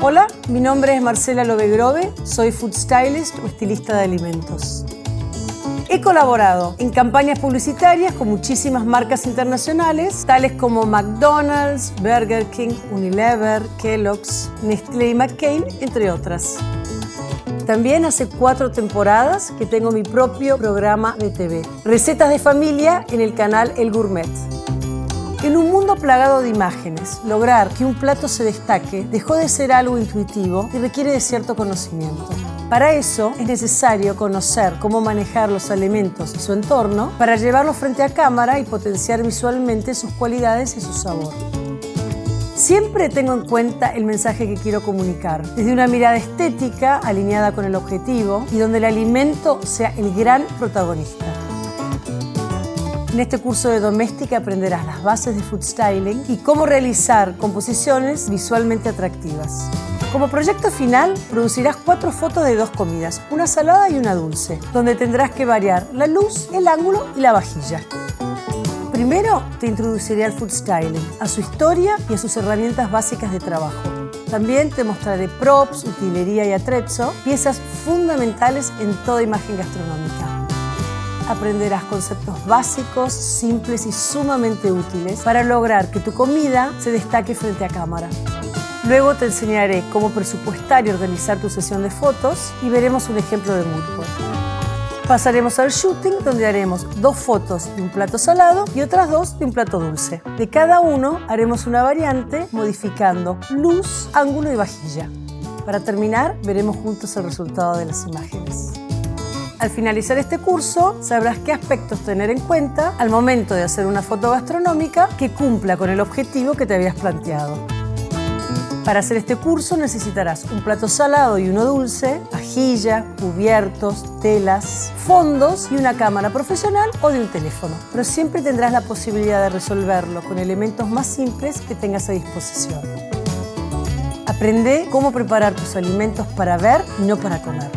Hola, mi nombre es Marcela Lovegrove, soy food stylist o estilista de alimentos. He colaborado en campañas publicitarias con muchísimas marcas internacionales, tales como McDonald's, Burger King, Unilever, Kellogg's, Nestlé y McCain, entre otras. También hace 4 temporadas que tengo mi propio programa de TV, Recetas de Familia, en el canal El Gourmet. En un mundo plagado de imágenes, lograr que un plato se destaque dejó de ser algo intuitivo y requiere de cierto conocimiento. Para eso es necesario conocer cómo manejar los alimentos y su entorno para llevarlos frente a cámara y potenciar visualmente sus cualidades y su sabor. Siempre tengo en cuenta el mensaje que quiero comunicar, desde una mirada estética alineada con el objetivo y donde el alimento sea el gran protagonista. En este curso de doméstica aprenderás las bases de food styling y cómo realizar composiciones visualmente atractivas. Como proyecto final, producirás 4 fotos de 2 comidas, una salada y una dulce, donde tendrás que variar la luz, el ángulo y la vajilla. Primero, te introduciré al food styling, a su historia y a sus herramientas básicas de trabajo. También te mostraré props, utilería y attrezzo, piezas fundamentales en toda imagen gastronómica. Aprenderás conceptos básicos, simples y sumamente útiles para lograr que tu comida se destaque frente a cámara. Luego te enseñaré cómo presupuestar y organizar tu sesión de fotos y veremos un ejemplo de mood board. Pasaremos al shooting, donde haremos 2 fotos de un plato salado y otras 2 de un plato dulce. De cada uno haremos una variante modificando luz, ángulo y vajilla. Para terminar, veremos juntos el resultado de las imágenes. Al finalizar este curso, sabrás qué aspectos tener en cuenta al momento de hacer una foto gastronómica que cumpla con el objetivo que te habías planteado. Para hacer este curso necesitarás un plato salado y uno dulce, vajilla, cubiertos, telas, fondos y una cámara profesional o de un teléfono. Pero siempre tendrás la posibilidad de resolverlo con elementos más simples que tengas a disposición. Aprende cómo preparar tus alimentos para ver y no para comer.